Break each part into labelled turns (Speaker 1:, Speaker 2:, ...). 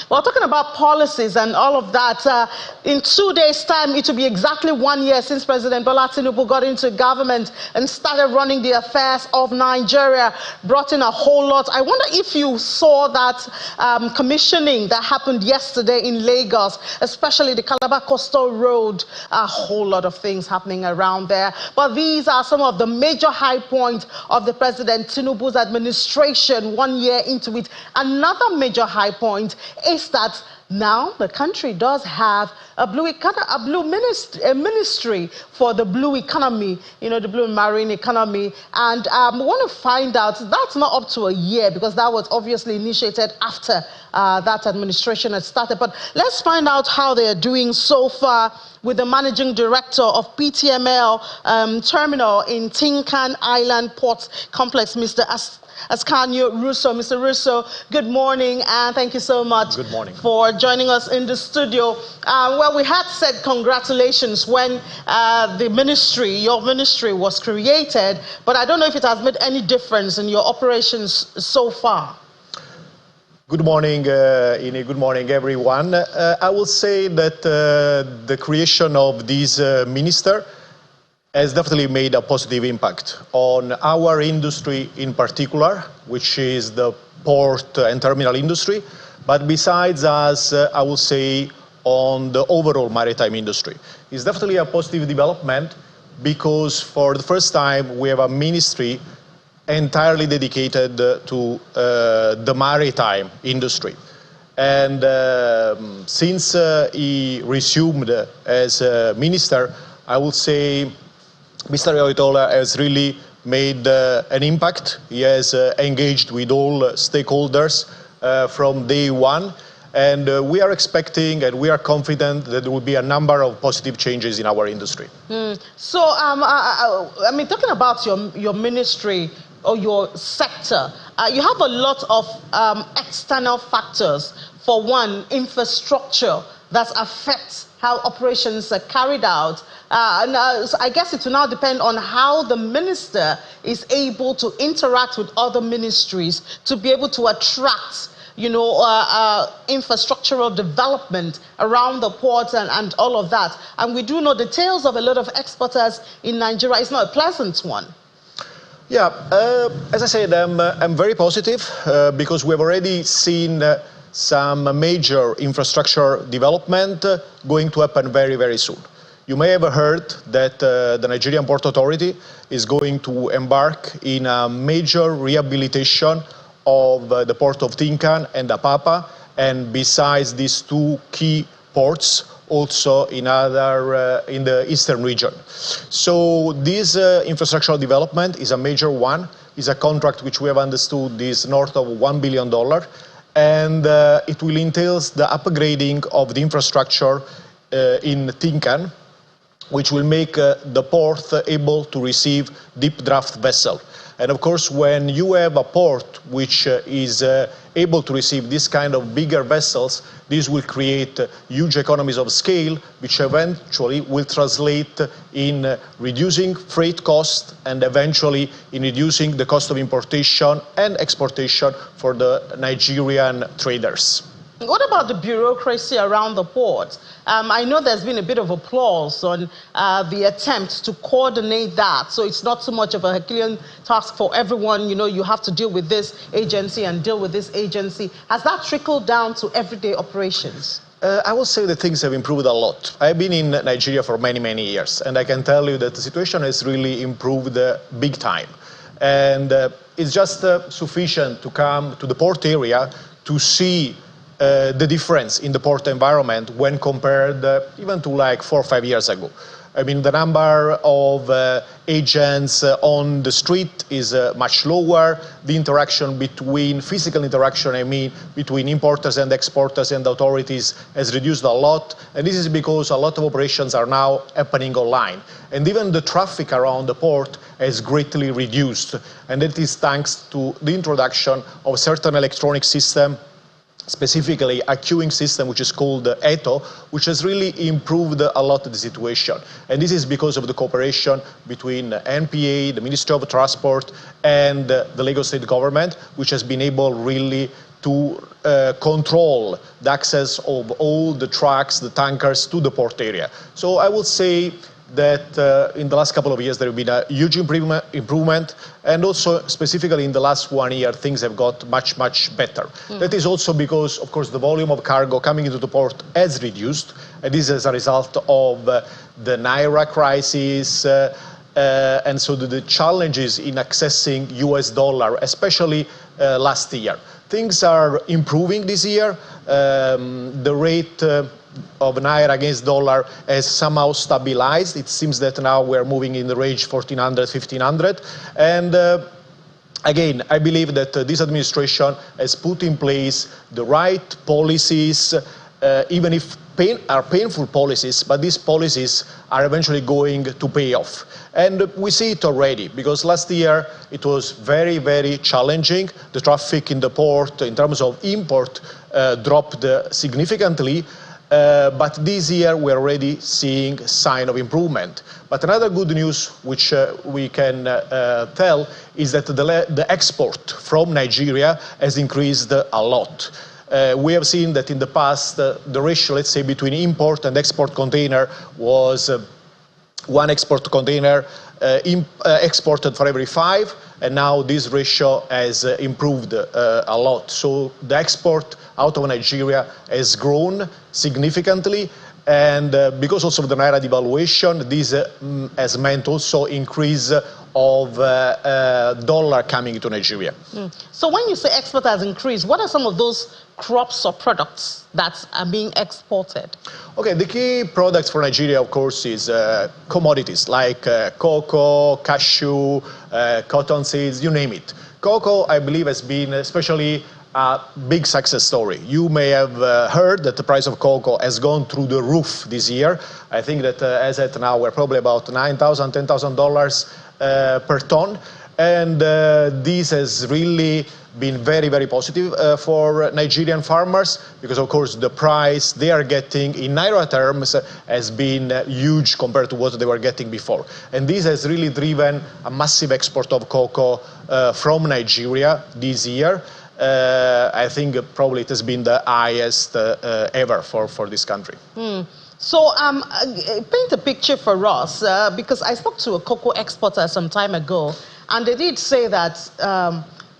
Speaker 1: Well, talking about policies and all of that, in 2 days' time, it will be exactly 1 year since President Bola Tinubu got into government and started running the affairs of Nigeria, brought in a whole lot. I wonder if you saw that commissioning that happened yesterday in Lagos, especially the Calabar Coastal Road, a whole lot of things happening around there. But these are some of the major high points of the President Tinubu's administration 1 year into it. Another major high point is that now the country does have a ministry for the blue economy, you know, the blue marine economy. And we want to find out, that's not up to a year because that was obviously initiated after that administration had started. But let's find out how they are doing so far with the managing director of PTML terminal in Tinkan Island Port Complex, Mr. Ascanio Russo. Mr. Russo, good morning, and thank you so much for joining us in the studio. Well, we had said congratulations when the ministry, your ministry, was created, but I don't know if it has made any difference in your operations so far.
Speaker 2: Good morning, Ini. Good morning, everyone. I will say that the creation of this minister has definitely made a positive impact on our industry in particular, which is the port and terminal industry, but besides us, I will say on the overall maritime industry. It's definitely a positive development because for the first time we have a ministry entirely dedicated to the maritime industry. And since he resumed as a minister, I would say Mr. Oitola has really made an impact. He has engaged with all stakeholders from day one. And we are expecting and we are confident that there will be a number of positive changes in our industry.
Speaker 1: So, I mean, talking about your ministry or your sector, you have a lot of external factors. For one, infrastructure that affects how operations are carried out. So I guess it will now depend on how the minister is able to interact with other ministries to be able to attract, you know, infrastructural development around the port and all of that. And we do know the tales of a lot of exporters in Nigeria is not a pleasant one.
Speaker 2: Yeah, as I said, I'm very positive because we've already seen some major infrastructure development going to happen very, very soon. You may have heard that the Nigerian Port Authority is going to embark in a major rehabilitation of the port of Tinkan and Apapa, and besides these two key ports, also in in the eastern region. So this infrastructural development is a major one. It's a contract which we have understood is north of $1 billion. And it will entail the upgrading of the infrastructure in Tinkan, which will make the port able to receive deep draft vessels. And of course, when you have a port which is able to receive this kind of bigger vessels, this will create huge economies of scale, which eventually will translate in reducing freight costs and eventually in reducing the cost of importation and exportation for the Nigerian traders.
Speaker 1: What about the bureaucracy around the port? I know there's been a bit of applause on the attempt to coordinate that. So it's not so much of a Herculean task for everyone. You know, you have to deal with this agency and deal with this agency. Has that trickled down to everyday operations?
Speaker 2: I will say that things have improved a lot. I've been in Nigeria for many, many years, and I can tell you that the situation has really improved big time. And it's just sufficient to come to the port area to see the difference in the port environment when compared even to like 4 or 5 years ago. I mean, the number of agents on the street is much lower. The interaction physical interaction, I mean, between importers and exporters and authorities has reduced a lot. And this is because a lot of operations are now happening online. And even the traffic around the port has greatly reduced. And that is thanks to the introduction of certain electronic systems, specifically a queuing system which is called ETO, which has really improved a lot of the situation. And this is because of the cooperation between NPA, the Ministry of Transport, and the Lagos State government, which has been able really to control the access of all the trucks, the tankers to the port area. So I would say that in the last couple of years there have been a huge improvement, and also specifically in the last 1 year things have got much, much better. That is also because, of course, the volume of cargo coming into the port has reduced, and this is a result of the Naira crisis, and so the challenges in accessing US dollar, especially last year. Things are improving this year. The rate of Naira against dollar has somehow stabilized. It seems that now we're moving in the range 1400, 1500. And again, I believe that this administration has put in place the right policies, even if are painful policies, but these policies are eventually going to pay off. And we see it already, because last year it was very, very challenging. The traffic in the port in terms of import dropped significantly. But this year we're already seeing sign of improvement. But another good news which we can tell is that the export from Nigeria has increased a lot. We have seen that in the past the ratio, let's say, between import and export container was one export container exported for every 5, and now this ratio has improved a lot. So the export out of Nigeria has grown significantly, and because also of the Naira devaluation, this has meant also increase of dollar coming into Nigeria.
Speaker 1: So when you say export has increased, what are some of those crops or products that are being exported?
Speaker 2: Okay, the key products for Nigeria, of course, is commodities like cocoa, cashew, cotton seeds, you name it. Cocoa, I believe, has been especially a big success story. You may have heard that the price of cocoa has gone through the roof this year. I think that as at now, we're probably about $9,000, $10,000 per ton. And this has really been very, very positive for Nigerian farmers, because of course the price they are getting in Naira terms has been huge compared to what they were getting before. And this has really driven a massive export of cocoa from Nigeria this year. I think probably it has been the highest ever for this country.
Speaker 1: So paint a picture for us, because I spoke to a cocoa exporter some time ago, and they did say that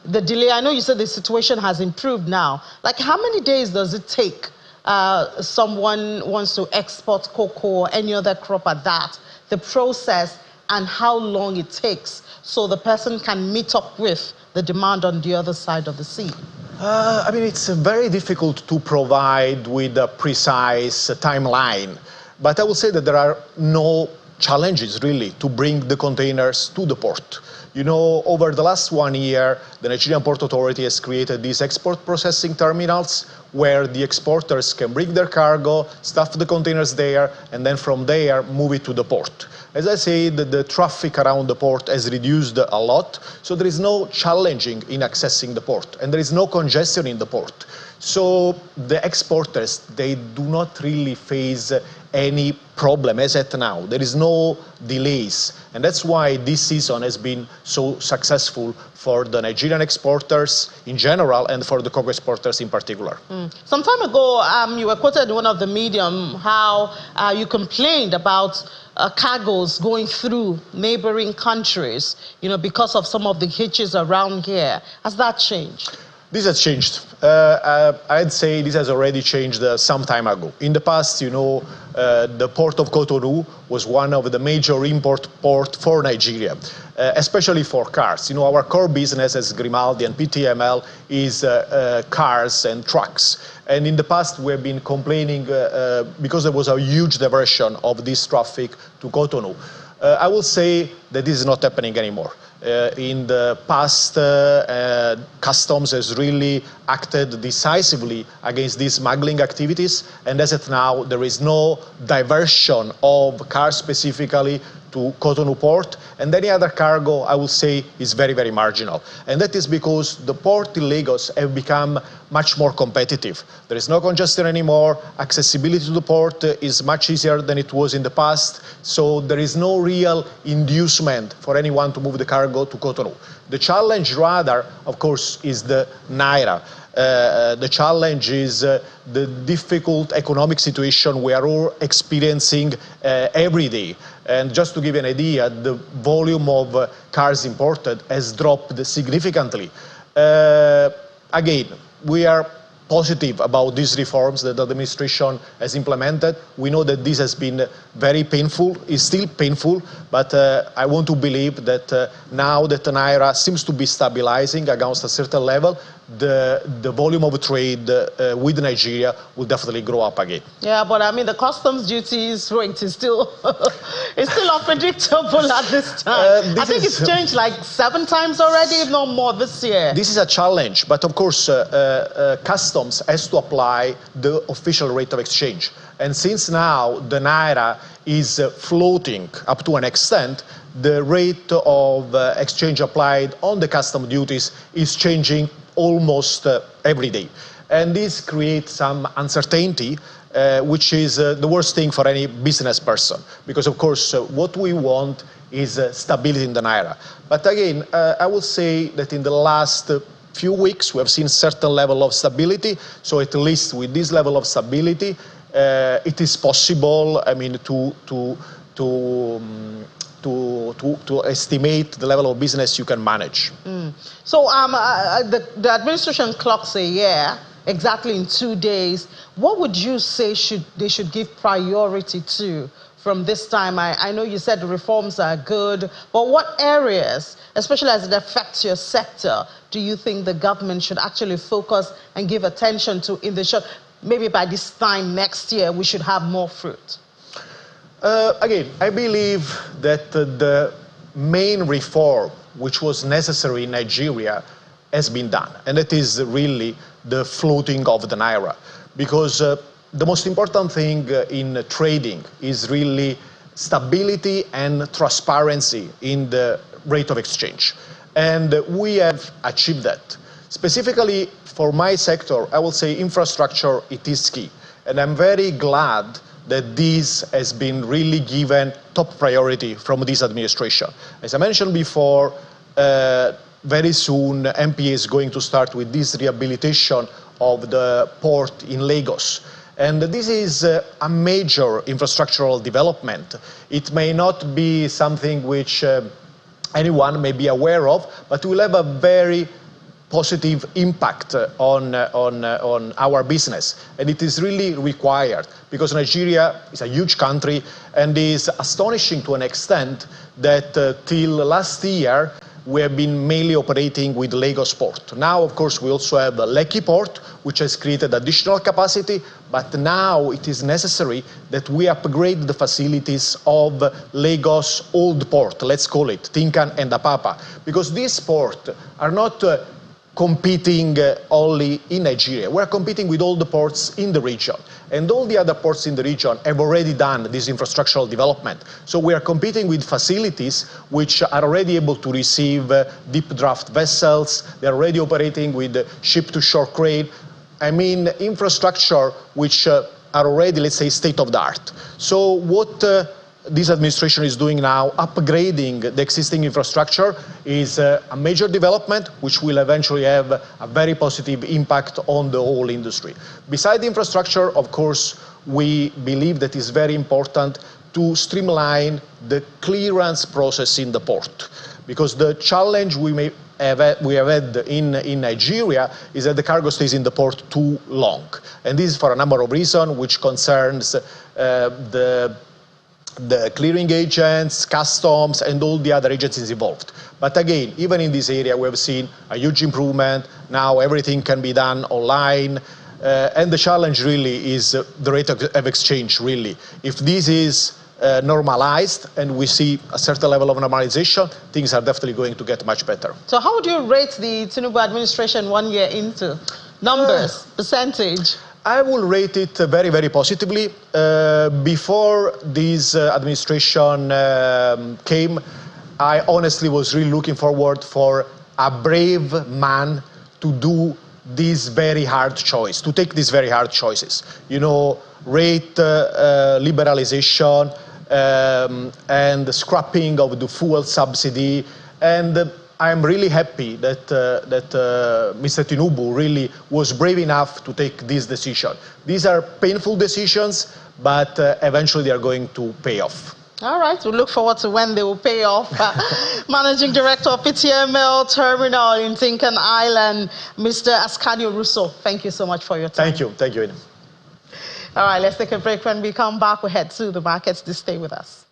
Speaker 1: the delay, I know you said the situation has improved now. Like, how many days does it take someone wants to export cocoa or any other crop at that, the process, and how long it takes so the person can meet up with the demand on the other side of the sea?
Speaker 2: I mean, it's very difficult to provide with a precise timeline, but I will say that there are no challenges really to bring the containers to the port. You know, over the last 1 year, the Nigerian Port Authority has created these export processing terminals where the exporters can bring their cargo, stuff the containers there, and then from there move it to the port. As I said, the traffic around the port has reduced a lot, so there is no challenging in accessing the port, and there is no congestion in the port. So the exporters, they do not really face any problem as at now. There is no delays, and that's why this season has been so successful for the Nigerian exporters in general and for the cocoa exporters in particular.
Speaker 1: Some time ago, you were quoted in one of the medium how you complained about cargoes going through neighboring countries, you know, because of some of the hitches around here. Has that changed?
Speaker 2: This has changed. I'd say this has already changed some time ago. In the past, you know, the port of Cotonou was one of the major import ports for Nigeria, especially for cars. You know, our core business as Grimaldi and PTML is cars and trucks. And in the past, we have been complaining because there was a huge diversion of this traffic to Cotonou. I will say that this is not happening anymore. In the past, customs has really acted decisively against these smuggling activities, and as of now, there is no diversion of cars specifically to Cotonou port, and any other cargo, I will say, is very, very marginal. And that is because the port in Lagos have become much more competitive. There is no congestion anymore. Accessibility to the port is much easier than it was in the past. So there is no real inducement for anyone to move the cargo to Cotonou. The challenge rather, of course, is the Naira. The challenge is the difficult economic situation we are all experiencing every day. And just to give you an idea, the volume of cars imported has dropped significantly. Again, we are positive about these reforms that the administration has implemented. We know that this has been very painful, is still painful, but I want to believe that now that the Naira seems to be stabilizing against a certain level, the volume of trade with Nigeria will definitely grow up again.
Speaker 1: Yeah, but I mean, the customs duties rate is still it's still unpredictable at this time. I think it's changed like 7 times already, if not more, this year.
Speaker 2: This is a challenge, but of course, customs has to apply the official rate of exchange. And since now the Naira is floating up to an extent, the rate of exchange applied on the custom duties is changing almost every day. And this creates some uncertainty, which is the worst thing for any business person. Because of course, what we want is stability in the Naira. But again, I will say that in the last few weeks, we have seen certain level of stability. So at least with this level of stability, it is possible, I mean, to estimate the level of business you can manage.
Speaker 1: So the administration clocks a year exactly in 2 days. What would you say they should give priority to from this time? I know you said the reforms are good, but what areas, especially as it affects your sector, do you think the government should actually focus and give attention to in the short, maybe by this time next year, we should have more fruit?
Speaker 2: Again, I believe that the main reform which was necessary in Nigeria has been done, and that is really the floating of the Naira. Because the most important thing in trading is really stability and transparency in the rate of exchange. And we have achieved that. Specifically for my sector, I will say infrastructure, it is key. And I'm very glad that this has been really given top priority from this administration. As I mentioned before, very soon MPA is going to start with this rehabilitation of the port in Lagos. And this is a major infrastructural development. It may not be something which anyone may be aware of, but will have a very positive impact on our business. And it is really required because Nigeria is a huge country and is astonishing to an extent that till last year we have been mainly operating with Lagos port. Now, of course, we also have Lekki port, which has created additional capacity, but now it is necessary that we upgrade the facilities of Lagos Old Port, let's call it, Tinkan and Apapa, because these ports are not competing only in Nigeria. We're competing with all the ports in the region. And all the other ports in the region have already done this infrastructural development. So we are competing with facilities which are already able to receive deep draft vessels. They're already operating with ship-to-shore crane. I mean, infrastructure which are already, let's say, state-of-the-art. So what this administration is doing now, upgrading the existing infrastructure, is a major development which will eventually have a very positive impact on the whole industry. Besides the infrastructure, of course, we believe that it's very important to streamline the clearance process in the port, because the challenge we have had in Nigeria is that the cargo stays in the port too long. And this is for a number of reasons, which concerns the clearing agents, customs, and all the other agencies involved. But again, even in this area, we have seen a huge improvement. Now everything can be done online. And the challenge really is the rate of exchange, really. If this is normalized and we see a certain level of normalization, things are definitely going to get much better.
Speaker 1: So how would you rate the Tinubu administration 1 year into? Numbers, percentage?
Speaker 2: I will rate it very, very positively. Before this administration came, I honestly was really looking forward for a brave man to do this very hard choice, to take these very hard choices. You know, rate liberalization and the scrapping of the fuel subsidy and I am really happy that, Mr. Tinubu really was brave enough to take this decision. These are painful decisions, but eventually they are going to pay off.
Speaker 1: All right, we look forward to when they will pay off. Managing Director of PTML Terminal in Tinkan Island, Mr. Ascanio Russo, thank you so much for your time.
Speaker 2: Thank you, Eden.
Speaker 1: All right, let's take a break. When we come back, we'll head to the markets. Just stay with us.